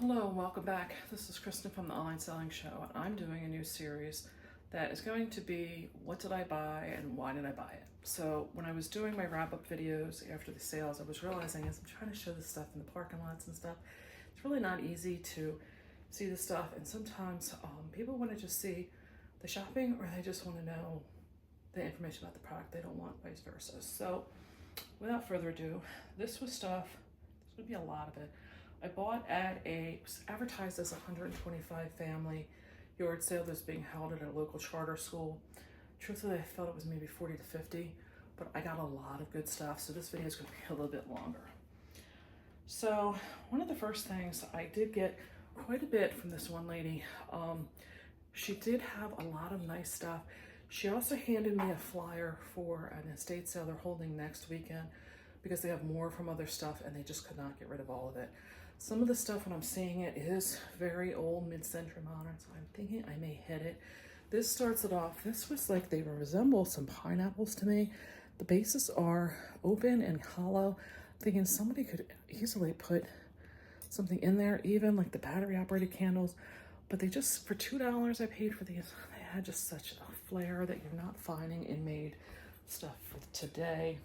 Hello and welcome back. This is Kristen from the Online Selling Show, and I'm doing a new series that is going to be what did I buy and why did I buy it. So when I was doing my wrap-up videos after the sales, I was realizing as I'm trying to show this stuff in the parking lots and stuff, it's really not easy to see the stuff, and sometimes people want to just see the shopping or they just want to know the information about the product. They don't want vice versa. So without further ado, this was stuff, there's going to be a lot of it, I bought at advertised as a 125 family yard sale that's being held at a local charter school. Truthfully, I felt it was maybe 40 to 50, but I got a lot of good stuff, so this video is going to be a little bit longer. So one of the first things, I did get quite a bit from this one lady. She did have a lot of nice stuff. She also handed me a flyer for an estate sale they're holding next weekend because they have more from other stuff and they just could not get rid of all of it. Some of the stuff when I'm seeing it is very old, mid-century modern, so I'm thinking I may hit it. This starts it off. This was like, they resemble some pineapples to me. The bases are open and hollow. I'm thinking somebody could easily put something in there, even like the battery operated candles, but they just, for $2 I paid for these. They had just such a flair that you're not finding in made stuff for today.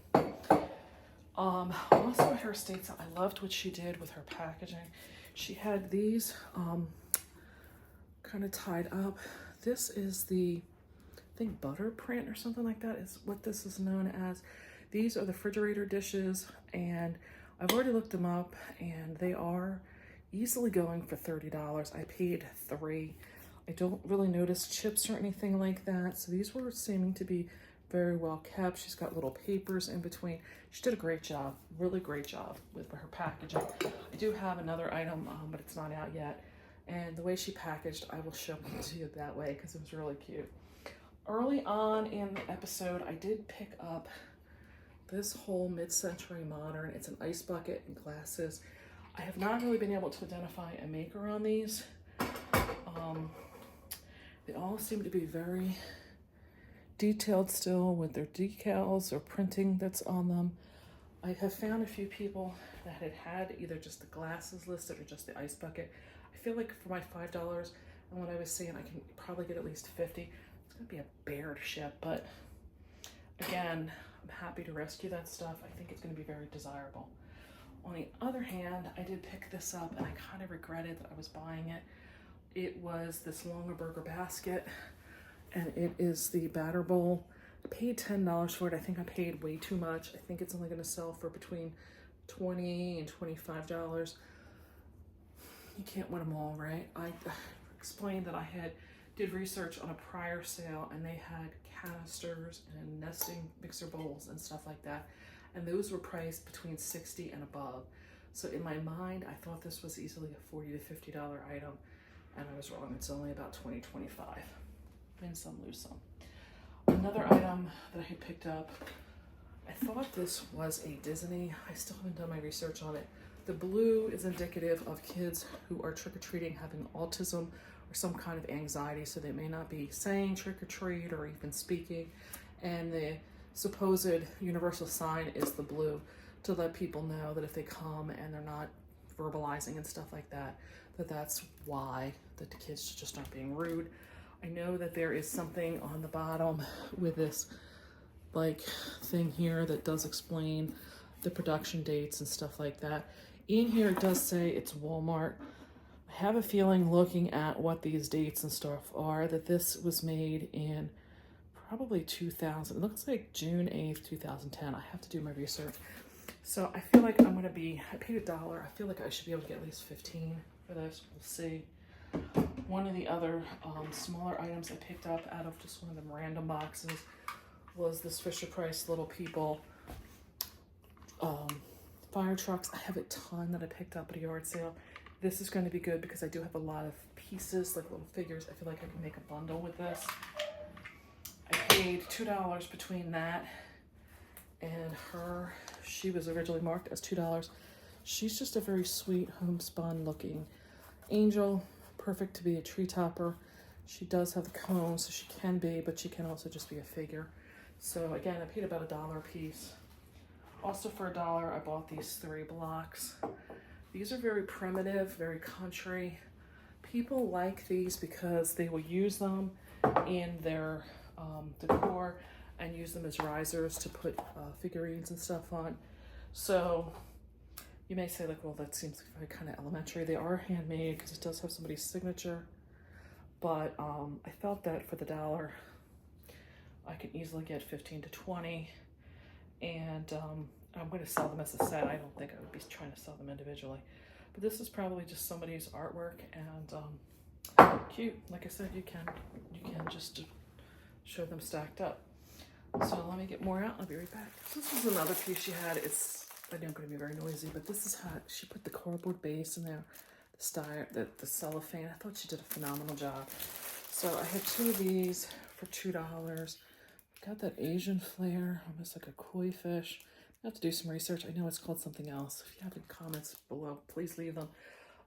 Also at her estate sale, I loved what she did with her packaging. She had these kind of tied up. This is the, I think, butter print or something like that is what this is known as. These are the refrigerator dishes, and I've already looked them up, and they are easily going for $30. I paid $3. I don't really notice chips or anything like that, so these were seeming to be very well kept. She's got little papers in between. She did a great job, really great job with her packaging. I do have another item, but it's not out yet. And the way she packaged, I will show it to you that way because it was really cute. Early on in the episode, I did pick up this whole mid-century modern. It's an ice bucket and glasses. I have not really been able to identify a maker on these. They all seem to be very detailed still with their decals or printing that's on them. I have found a few people that had either just the glasses listed or just the ice bucket. I feel like for my $5 and what I was seeing, I can probably get at least 50. It's gonna be a bear to ship, but again, I'm happy to rescue that stuff. I think it's gonna be very desirable. On the other hand, I did pick this up and I kind of regretted that I was buying it. It was this Longaberger basket, and it is the batter bowl. I paid $10 for it. I think I paid way too much. I think it's only going to sell for between $20 and $25. You can't win them all, right? I explained that I did research on a prior sale, and they had canisters and nesting mixer bowls and stuff like that, and those were priced between $60 and above. So in my mind, I thought this was easily a $40 to $50 item, and I was wrong. It's only about $20, $25. Win some, lose some. Another item that I had picked up, I thought this was a Disney. I still haven't done my research on it. The blue is indicative of kids who are trick-or-treating having autism or some kind of anxiety, so they may not be saying trick-or-treat or even speaking. And the supposed universal sign is the blue to let people know that if they come and they're not verbalizing and stuff like that, that's why, that the kids just aren't being rude. I know that there is something on the bottom with this like thing here that does explain the production dates and stuff like that. In here it does say it's Walmart. I have a feeling, looking at what these dates and stuff are, that this was made in probably 2000. It looks like June 8th, 2010. I have to do my research. So I feel like I'm gonna be, I paid $1. I feel like I should be able to get at least 15 for this. We'll see. One of the other smaller items I picked up out of just one of them random boxes was this Fisher-Price Little People fire trucks. I have a ton that I picked up at a yard sale. This is going to be good because I do have a lot of pieces, like little figures. I feel like I can make a bundle with this. I paid $2 between that and her. She was originally marked as $2. She's just a very sweet homespun looking angel, perfect to be a tree topper. She does have the cone, so she can be, but she can also just be a figure. So again, I paid about $1 a piece. Also for $1, I bought these 3 blocks. These are very primitive, very country. People like these because they will use them in their decor and use them as risers to put figurines and stuff on. So you may say like, well, that seems very kind of elementary. They are handmade because it does have somebody's signature. But I felt that for the $1, I could easily get 15 to 20. And I'm going to sell them as a set. I don't think I would be trying to sell them individually. But this is probably just somebody's artwork, and cute. Like I said, you can just show them stacked up. So let me get more out. I'll be right back. This is another piece she had. It's, I know, going to be very noisy, but this is how she put the cardboard base in there, the cellophane. I thought she did a phenomenal job. So I had 2 of these for $2. Got that Asian flair, almost like a koi fish. I have to do some research. I know it's called something else. If you have any comments below, please leave them.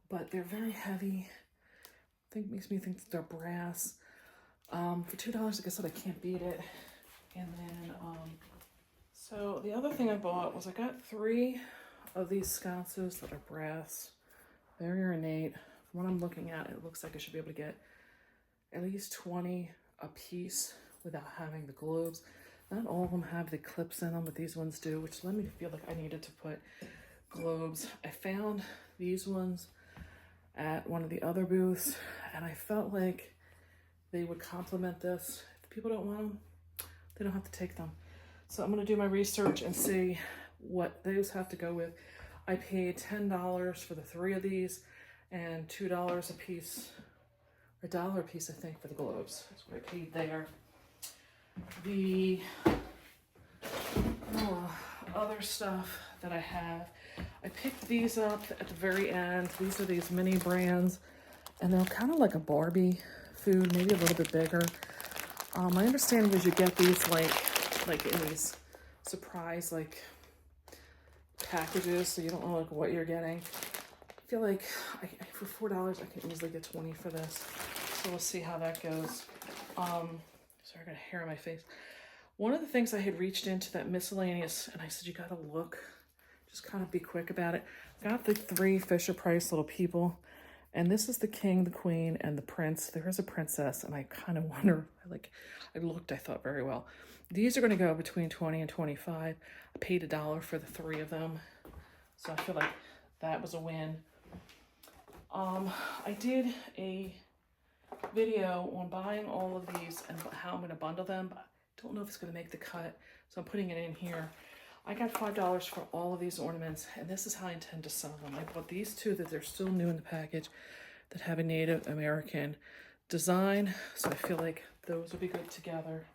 But they're very heavy. Makes me think that they're brass. For $2, like I said, I can't beat it. And then, so the other thing I bought was I got 3 of these sconces that are brass. Very ornate. From what I'm looking at, it looks like I should be able to get at least 20 a piece without having the globes. Not all of them have the clips in them, but these ones do, which led me to feel like I needed to put globes. I found these ones at one of the other booths, and I felt like they would complement this. If people don't want them, they don't have to take them. So I'm gonna do my research and see what those have to go with. I paid $10 for the 3 of these and $2 a piece, or $1 a piece, I think, for the globes. That's what I paid there. The other stuff that I have, I picked these up at the very end. These are these mini brands, and they're kind of like a Barbie food, maybe a little bit bigger. My understanding is you get these like in these surprise packages, so you don't know like what you're getting. I feel like for $4 I can easily get 20 for this, so we'll see how that goes. Sorry, I got hair on my face. One of the things I had reached into that miscellaneous, and I said, you gotta look, just kind of be quick about it. Got the 3 Fisher-Price little people, and this is the king, the queen, and the prince. There is a princess, and I kind of wonder, I looked, I thought very well. These are gonna go between 20 and 25. I paid $1 for the 3 of them, so I feel like that was a win. I did a video on buying all of these and how I'm going to bundle them. I don't know if it's going to make the cut, so I'm putting it in here. I got $5 for all of these ornaments, and this is how I intend to sell them. I bought these 2 that they're still new in the package that have a Native American design, so I feel like those would be good together.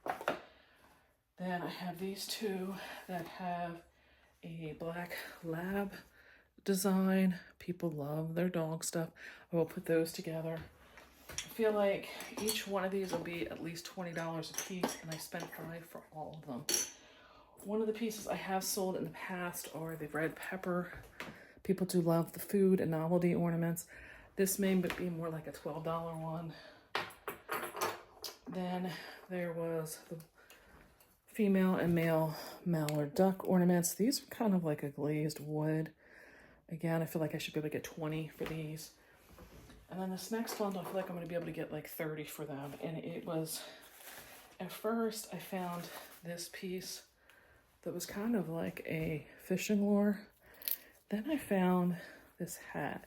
Then I have these 2 that have a black lab design. People love their dog stuff. I will put those together. I feel like each one of these will be at least $20 a piece, and I spent $5 for all of them. One of the pieces I have sold in the past are the red pepper. People do love the food and novelty ornaments. This may be more like a $12 one. Then there was the female and male mallard duck ornaments. These are kind of like a glazed wood. Again, I feel like I should be able to get 20 for these. And then this next bundle, I feel like I'm going to be able to get like 30 for them. And it was, at first, I found this piece that was kind of like a fishing lure. Then I found this hat.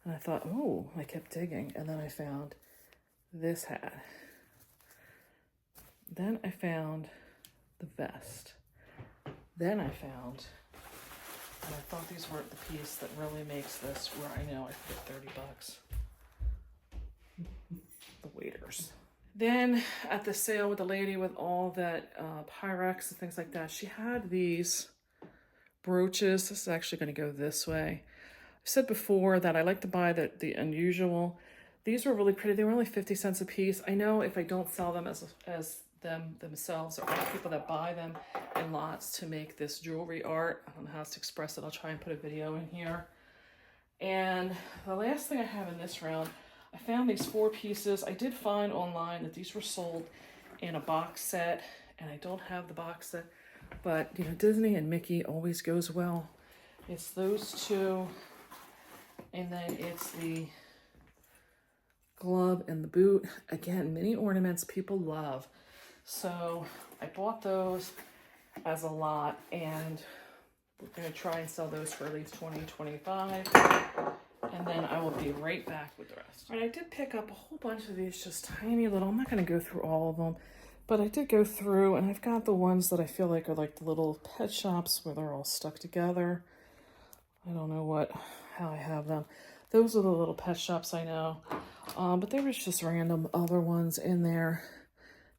And I thought, oh, I kept digging. And then I found this hat. Then I found the vest. Then I found, and I thought these were the piece that really makes this where I know I could get 30 bucks. The waiters. Then at the sale with the lady with all that Pyrex and things like that, she had these brooches. This is actually going to go this way. I said before that I like to buy the unusual. These were really pretty. They were only 50 cents a piece. I know if I don't sell them as them themselves, there are people that buy them in lots to make this jewelry art. I don't know how else to express it. I'll try and put a video in here. And the last thing I have in this round, I found these 4 pieces. I did find online that these were sold in a box set, and I don't have the box set, but you know, Disney and Mickey always goes well. It's those 2 And then it's the glove and the boot. Again, mini ornaments people love. So I bought those as a lot, and we're going to try and sell those for at least $20, $25. And then I will be right back with the rest. All right, I did pick up a whole bunch of these just tiny little, I'm not going to go through all of them, but I did go through, and I've got the ones that I feel like are like the little pet shops where they're all stuck together. I don't know how I have them. Those are the little pet shops I know. But there was just random other ones in there.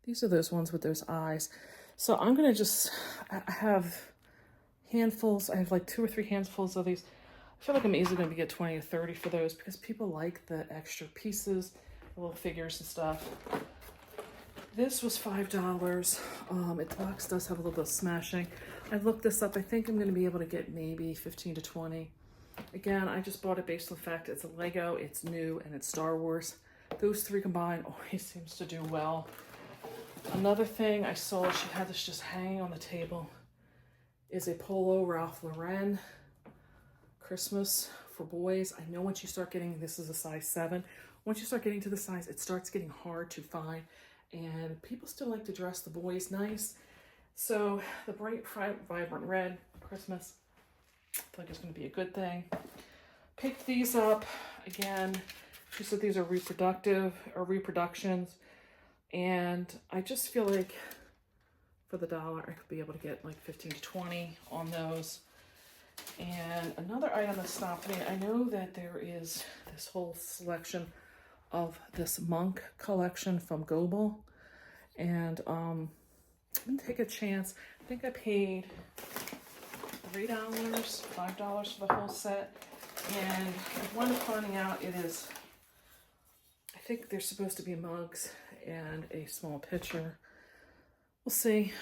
These are those ones with those eyes. So I'm going to I have handfuls. I have like 2 or 3 handfuls of these. I feel like I'm easily going to get 20 or 30 for those because people like the extra pieces, the little figures and stuff. This was $5. The box does have a little bit of smashing. I looked this up. I think I'm going to be able to get maybe 15 to 20. Again, I just bought it based on the fact it's a Lego, it's new, and it's Star Wars. Those 3 combined always seems to do well. Another thing I saw, she had this just hanging on the table, is a Polo Ralph Lauren Christmas for boys. I know once you start getting, this is a size 7. Once you start getting to the size, it starts getting hard to find. And people still like to dress the boys nice. So the bright, vibrant red Christmas, I feel like it's going to be a good thing. Picked these up. Again, she said these are reproductions. And I just feel like for the dollar, I could be able to get like 15 to 20 on those. And another item that stopped me, I know that there is this whole selection of this monk collection from Goodwill, and I'm gonna take a chance. I think I paid $3, $5 for the whole set, and I wanted finding out it is, I think they're supposed to be mugs and a small pitcher. We'll see.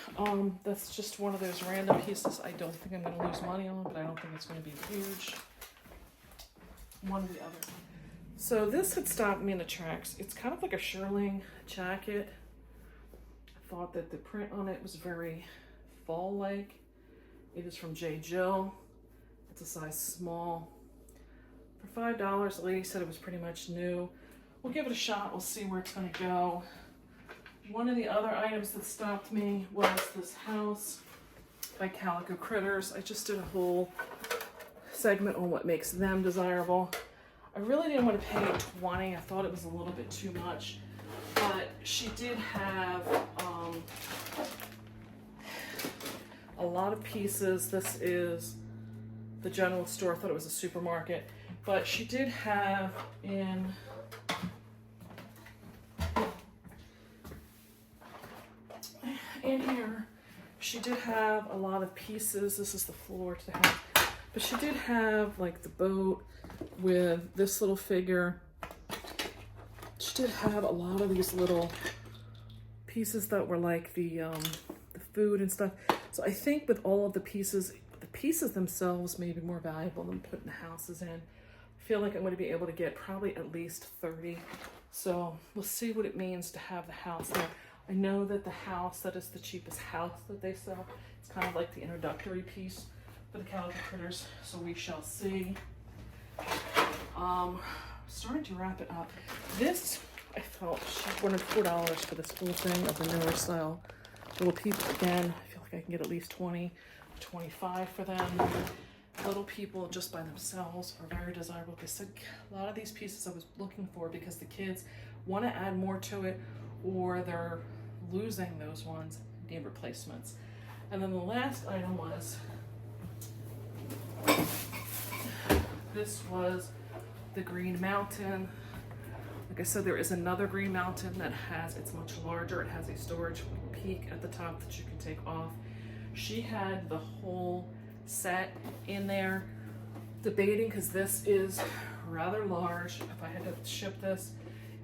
That's just one of those random pieces. I don't think I'm going to lose money on, but I don't think it's going to be huge. One or the other. So this had stopped me in the tracks. It's kind of like a shearling jacket. I thought that the print on it was very fall-like. It is from J. Jill. It's a size small. For $5, the lady said it was pretty much new. We'll give it a shot. We'll see where it's going to go. One of the other items that stopped me was this house by Calico Critters. I just did a whole segment on what makes them desirable. I really didn't want to pay $20. I thought it was a little bit too much. But she did have a lot of pieces. This is the general store. I thought it was a supermarket. But she did have in here, she did have a lot of pieces. This is the floor to the house. But she did have like the boat with this little figure. She did have a lot of these little pieces that were like the food and stuff. So I think with all of the pieces themselves may be more valuable than putting the houses in. I feel like I'm going to be able to get probably at least 30. So we'll see what it means to have the house there. I know that the house, that is the cheapest house that they sell. It's kind of like the introductory piece for the Calico Critters. So we shall see. Starting to wrap it up. This, I felt she wanted $4 for this whole thing of the newer style little people. Again, I feel like I can get at least 20, 25 for them. Little people just by themselves are very desirable. Because a lot of these pieces I was looking for because the kids want to add more to it, or they're losing those ones, need replacements. And then the last item was, this was the Green Mountain. Like I said, there is another Green Mountain that it's much larger. It has a storage peak at the top that you can take off. She had the whole set in there. Debating, because this is rather large. If I had to ship this,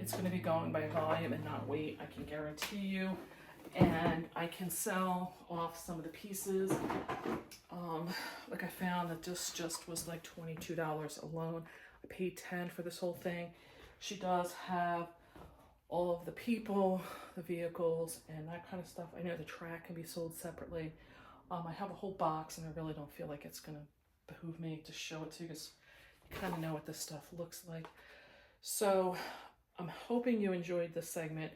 it's going to be going by volume and not weight, I can guarantee you. And I can sell off some of the pieces. Like I found that this just was like $22 alone. I paid $10 for this whole thing. She does have all of the people, the vehicles, and that kind of stuff. I know the track can be sold separately. I have a whole box, and I really don't feel like it's going to behoove me to show it to you because kind of know what this stuff looks like. So I'm hoping you enjoyed this segment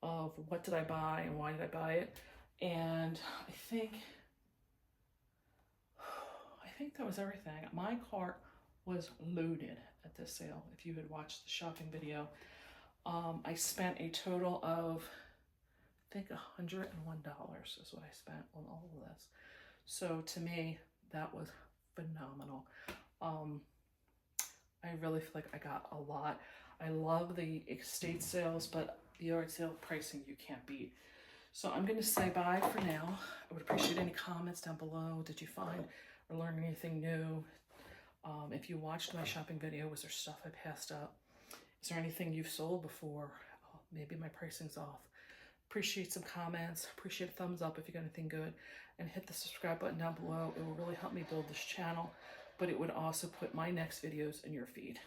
of what did I buy and why did I buy it. And I think that was everything. My cart was loaded at this sale. If you had watched the shopping video, I spent a total of, I think $101 is what I spent on all of this. So to me, that was phenomenal. I really feel like I got a lot. I love the estate sales, but the yard sale pricing you can't beat. So I'm going to say bye for now. I would appreciate any comments down below. Did you find or learn anything new? If you watched my shopping video, was there stuff I passed up? Is there anything you've sold before? Maybe my pricing's off. Appreciate some comments. Appreciate a thumbs up if you got anything good. And hit the subscribe button down below. It will really help me build this channel, but it would also put my next videos in your feed.